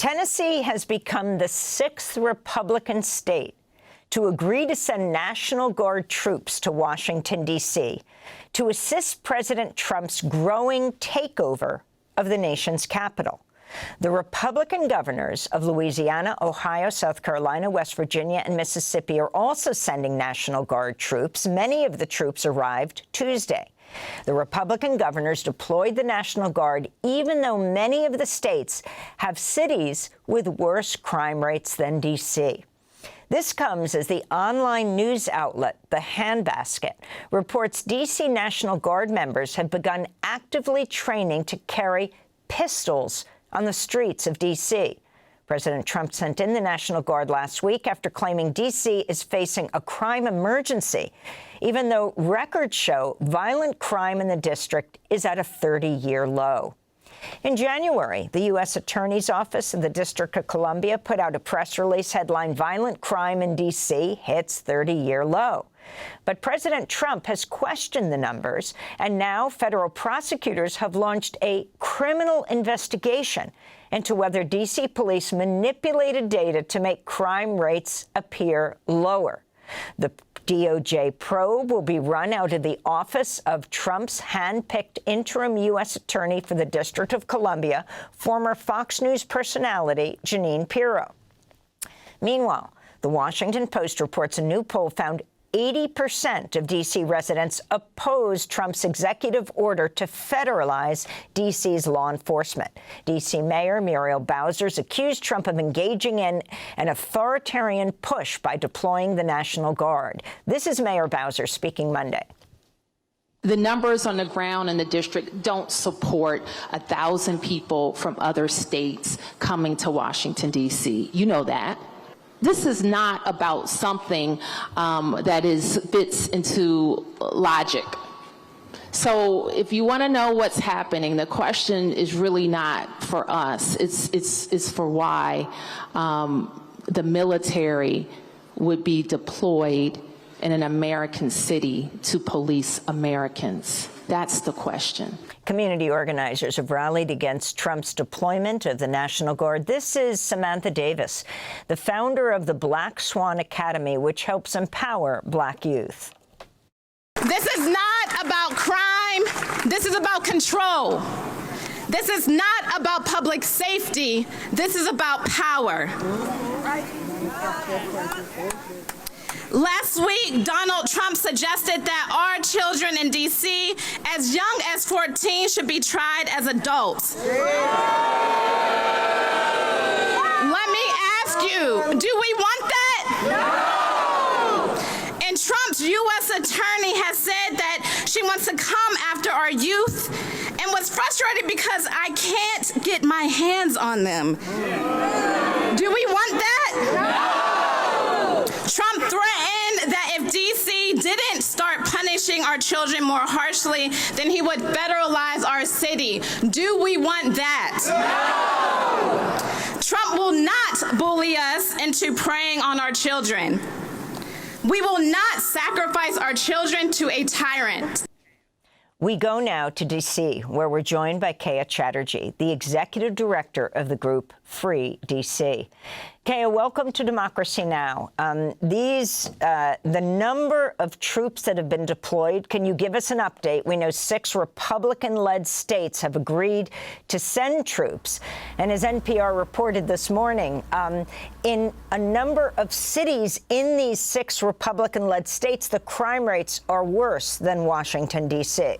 Tennessee has become the 6th Republican state to agree to send National Guard troops to Washington, D.C. to assist President Trump's growing takeover of the nation's capital. The Republican governors of Louisiana, Ohio, South Carolina, West Virginia, and Mississippi are also sending National Guard troops. Many of the troops arrived Tuesday. The Republican governors deployed the National Guard even though many of the states have cities with worse crime rates than D.C. This comes as the online news outlet, The Handbasket, reports D.C. National Guard members have begun actively training to carry pistols on the streets of D.C. President Trump sent in the National Guard last week after claiming D.C. is facing a crime emergency, even though records show violent crime in the district is at a 30-year low. In January, the U.S. Attorney's Office of the District of Columbia put out a press release headlined "Violent Crime in D.C. Hits 30-Year Low." But President Trump has questioned the numbers, and now federal prosecutors have launched a criminal investigation into whether D.C. police manipulated data to make crime rates appear lower. The DOJ probe will be run out of the office of Trump's hand-picked interim U.S. attorney for the District of Columbia, former Fox News personality Jeanine Pirro. Meanwhile, the Washington Post reports a new poll found 80% of D.C. residents oppose Trump's executive order to federalize D.C.'s law enforcement. D.C. Mayor Muriel Bowser's accused Trump of engaging in an authoritarian push by deploying the National Guard. This is Mayor Bowser speaking Monday. The numbers on the ground in the district don't support 1,000 people from other states coming to Washington, D.C. You know that. This is not about something that fits into logic. So if you want to know what's happening, the question is really not for us. It's for why the military would be deployed in an American city to police Americans. That's the question. Community organizers have rallied against Trump's deployment of the National Guard. This is Samantha Davis, the founder of the Black Swan Academy, which helps empower Black youth. This is not about crime. This is about control. This is not about public safety. This is about power. Last week, Donald Trump suggested that our children in D.C., as young as 14, should be tried as adults. Let me ask you, do we want that? No! And Trump's U.S. attorney has said that she wants to come after our youth and was frustrated because I can't get my hands on them. Do we want that? No! Trump threatened that if D.C. didn't start punishing our children more harshly, then he would federalize our city. Do we want that? No! Trump will not bully us into preying on our children. We will not sacrifice our children to a tyrant. We go now to D.C., where we're joined by Keya Chatterjee, the executive director of the group Free D.C. Keya, welcome to Democracy Now! The number of troops that have been deployed, can you give us an update? We know 6 Republican-led states have agreed to send troops. And as NPR reported this morning, in a number of cities in these 6 Republican-led states, the crime rates are worse than Washington, D.C.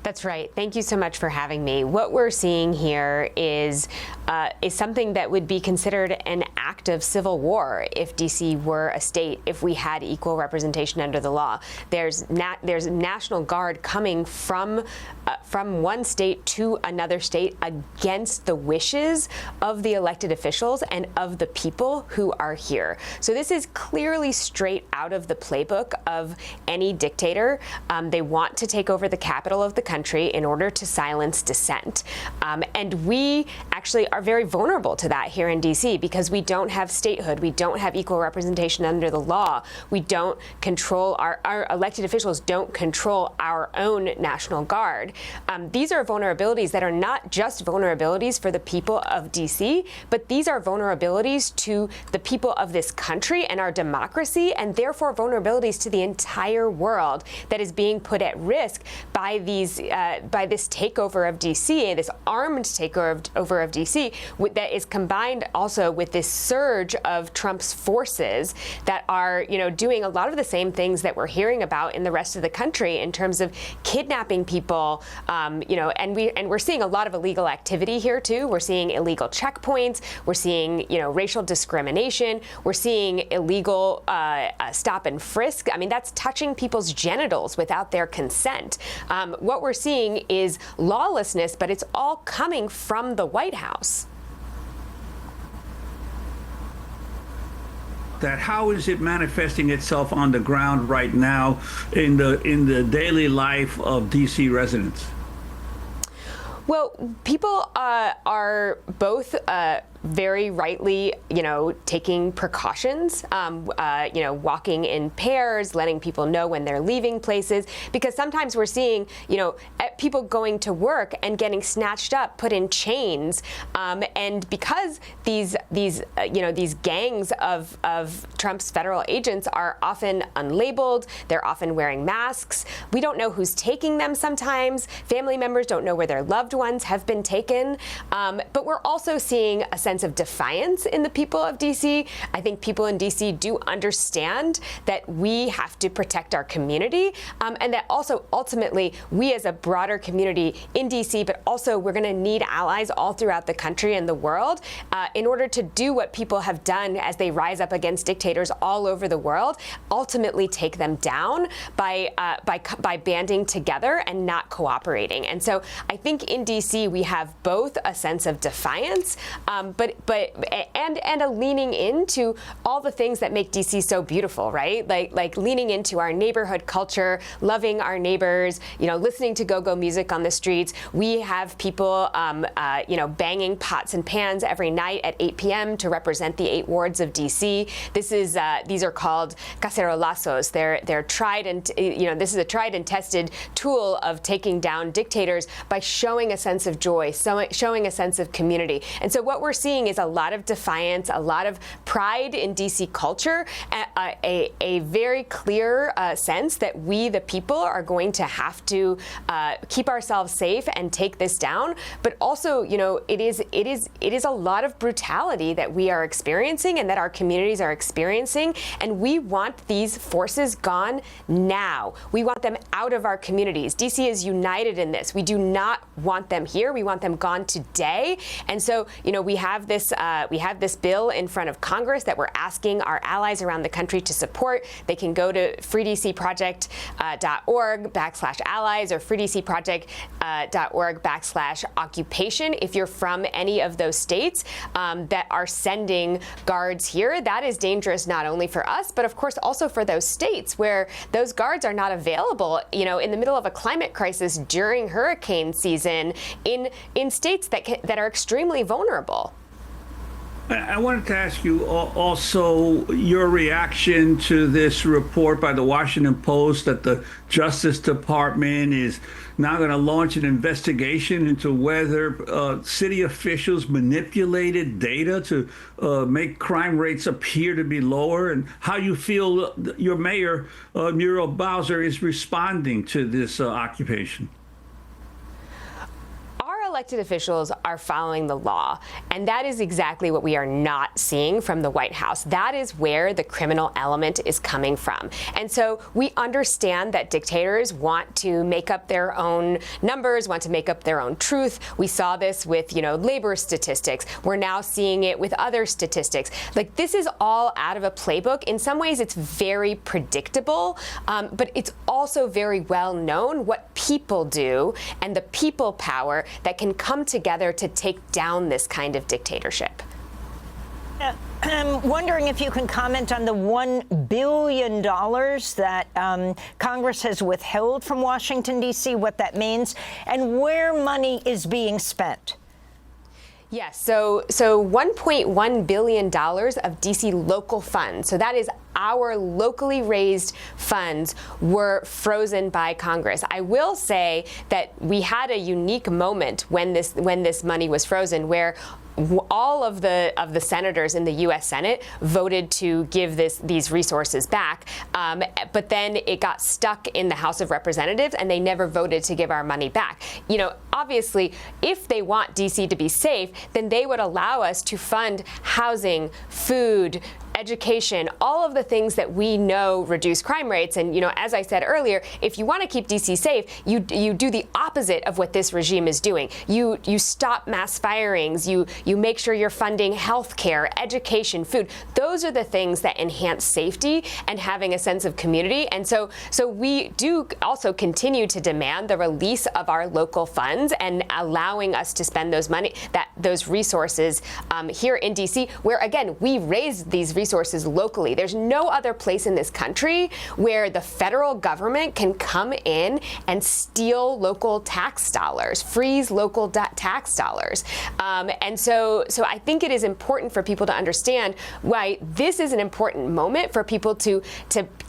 That's right. Thank you so much for having me. What we're seeing here is something that would be considered an act of civil war if D.C. were a state, if we had equal representation under the law. There's National Guard coming from one state to another state against the wishes of the elected officials and of the people who are here. So this is clearly straight out of the playbook of any dictator. They want to take over the capital of the country in order to silence dissent. And we actually are very vulnerable to that here in D.C. because we don't have statehood, we don't have equal representation under the law, we don't control our elected officials don't control our own National Guard. These are vulnerabilities that are not just vulnerabilities for the people of D.C., but these are vulnerabilities to the people of this country and our democracy, and therefore vulnerabilities to the entire world that is being put at risk by this takeover of D.C., this armed takeover of D.C. that is combined also with this surge of Trump's forces that are, doing a lot of the same things that we're hearing about in the rest of the country in terms of kidnapping people, and we're seeing a lot of illegal activity here too. We're seeing illegal checkpoints. We're seeing, racial discrimination. We're seeing illegal stop and frisk. I mean, that's touching people's genitals without their consent. What we're seeing is lawlessness, but it's all coming from the White House. That how is it manifesting itself on the ground right now in the daily life of DC residents? Well, people are both very rightly, taking precautions, walking in pairs, letting people know when they're leaving places, because sometimes we're seeing, people going to work and getting snatched up, put in chains, and because these gangs of Trump's federal agents are often unlabeled, they're often wearing masks. We don't know who's taking them sometimes. Family members don't know where their loved ones have been taken, but we're also seeing a sense of defiance in the people of D.C. I think people in D.C. do understand that we have to protect our community, and that also ultimately we as a broader community in D.C., but also we're going to need allies all throughout the country and the world in order to do what people have done as they rise up against dictators all over the world, ultimately take them down by banding together and not cooperating. And so I think in D.C. we have both a sense of defiance, and a leaning into all the things that make DC so beautiful, right? Like leaning into our neighborhood culture, loving our neighbors, listening to go-go music on the streets. We have people, banging pots and pans every night at 8 p.m. to represent the 8 wards of DC. These are called cacerolazos. They're tried and this is a tried and tested tool of taking down dictators by showing a sense of joy, showing a sense of community. And so what we're seeing is a lot of defiance, a lot of pride in DC culture, a very clear sense that we, the people, are going to have to keep ourselves safe and take this down. But also, it is a lot of brutality that we are experiencing and that our communities are experiencing, and we want these forces gone now. We want them out of our communities. DC is united in this. We do not want them here. We want them gone today. And so, we have this bill in front of Congress that we're asking our allies around the country to support. They can go to freedcproject.org/allies or freedcproject.org/occupation if you're from any of those states that are sending guards here. That is dangerous not only for us, but of course also for those states where those guards are not available, in the middle of a climate crisis during hurricane season in states that are extremely vulnerable. I wanted to ask you also your reaction to this report by the Washington Post that the Justice Department is now going to launch an investigation into whether city officials manipulated data to make crime rates appear to be lower, and how you feel your mayor, Muriel Bowser, is responding to this occupation. Elected officials are following the law, and that is exactly what we are not seeing from the White House. That is where the criminal element is coming from. And so we understand that dictators want to make up their own numbers, want to make up their own truth. We saw this with, labor statistics. We're now seeing it with other statistics. Like, this is all out of a playbook. In some ways, it's very predictable, but it's also very well known what people do and the people power that can come together to take down this kind of dictatorship. I'm wondering if you can comment on the $1 billion that Congress has withheld from Washington, D.C., what that means, and where money is being spent. Yes, so $1.1 billion of DC local funds, so that is our locally raised funds, were frozen by Congress. I will say that we had a unique moment when this money was frozen, where all of the senators in the U.S. Senate voted to give these resources back, but then it got stuck in the House of Representatives, and they never voted to give our money back. You know, obviously, if they want D.C. to be safe, then they would allow us to fund housing, food, education, all of the things that we know reduce crime rates. And, you know, as I said earlier, if you want to keep D.C. safe, you do the opposite of what this regime is doing. You stop mass firings. You make sure you're funding health care, education, food. Those are the things that enhance safety and having a sense of community. And so we do also continue to demand the release of our local funds and allowing us to spend those resources here in D.C., where, again, we raised these resources locally. There's no other place in this country where the federal government can come in and steal local tax dollars, freeze local tax dollars. And so I think it is important for people to understand why this is an important moment for people to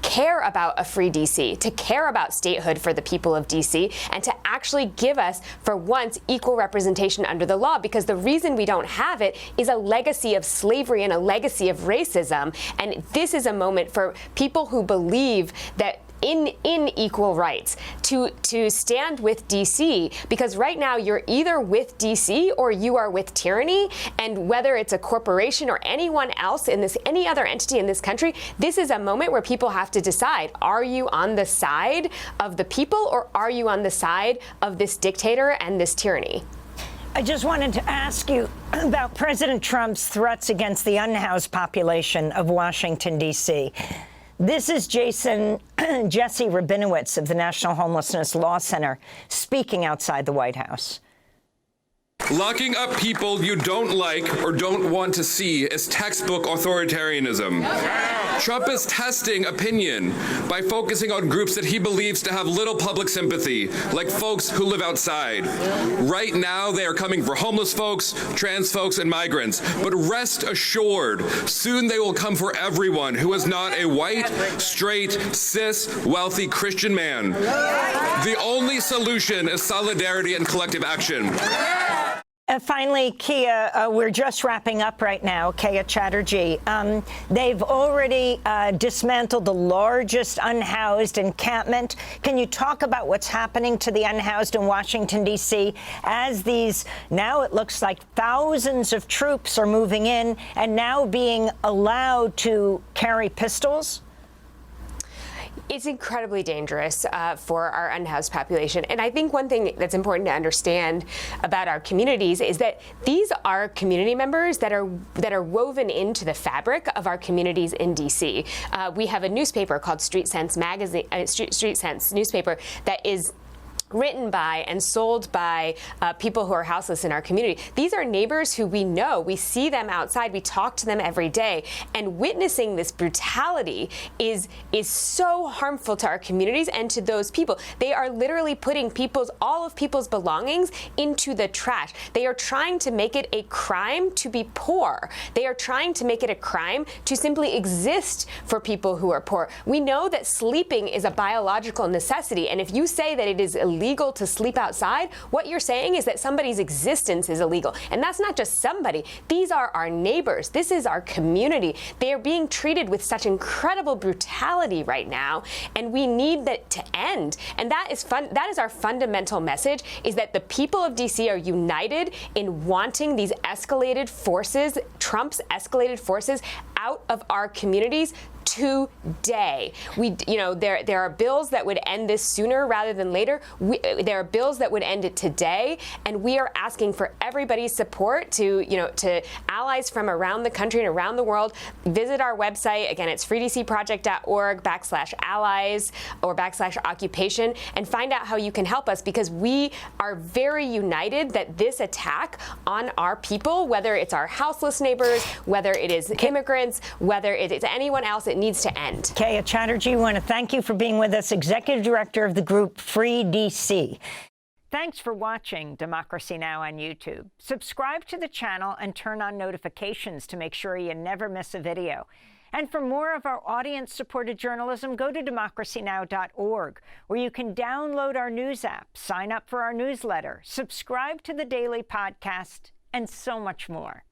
care about a free DC, to care about statehood for the people of DC, and to actually give us, for once, equal representation under the law, because the reason we don't have it is a legacy of slavery and a legacy of racism. And this is a moment for people who believe that in equal rights to stand with DC, because right now you're either with DC or you are with tyranny. And whether it's a corporation or anyone else any other entity in this country, this is a moment where people have to decide, are you on the side of the people or are you on the side of this dictator and this tyranny? I just wanted to ask you about President Trump's threats against the unhoused population of Washington, D.C. This is Jesse Rabinowitz of the National Homelessness Law Center speaking outside the White House. Locking up people you don't like or don't want to see is textbook authoritarianism. Trump is testing opinion by focusing on groups that he believes to have little public sympathy, like folks who live outside. Right now, they are coming for homeless folks, trans folks, and migrants. But rest assured, soon they will come for everyone who is not a white, straight, cis, wealthy Christian man. The only solution is solidarity and collective action. Finally, Keya, we're just wrapping up right now, Keya Chatterjee. They've already dismantled the largest unhoused encampment. Can you talk about what's happening to the unhoused in Washington, D.C. as now it looks like thousands of troops are moving in and now being allowed to carry pistols? It's incredibly dangerous for our unhoused population. And I think one thing that's important to understand about our communities is that these are community members that are woven into the fabric of our communities in DC. We have a newspaper called Street Sense magazine, Street Sense newspaper that is written by and sold by people who are houseless in our community. These are neighbors who we know. We see them outside. We talk to them every day. And witnessing this brutality is so harmful to our communities and to those people. They are literally putting all of people's belongings into the trash. They are trying to make it a crime to be poor. They are trying to make it a crime to simply exist for people who are poor. We know that sleeping is a biological necessity. And if you say that it is illegal to sleep outside, what you're saying is that somebody's existence is illegal. And that's not just somebody. These are our neighbors. This is our community. They are being treated with such incredible brutality right now, and we need that to end. And that is our fundamental message, is that the people of DC are united in wanting these escalated forces, Trump's escalated forces, out of our communities today. There are bills that would end this sooner rather than later. There are bills that would end it today, and we are asking for everybody's support to allies from around the country and around the world. Visit our website. Again, it's freedcproject.org/allies or /occupation, and find out how you can help us, because we are very united that this attack on our people, whether it's our houseless neighbors, whether it is immigrants, whether it is anyone else, it needs to end. Keya Chatterjee, we want to thank you for being with us, Executive Director of the group Free DC. Thanks for watching Democracy Now! On YouTube. Subscribe to the channel and turn on notifications to make sure you never miss a video. And for more of our audience-supported journalism, go to democracynow.org, where you can download our news app, sign up for our newsletter, subscribe to the daily podcast, and so much more.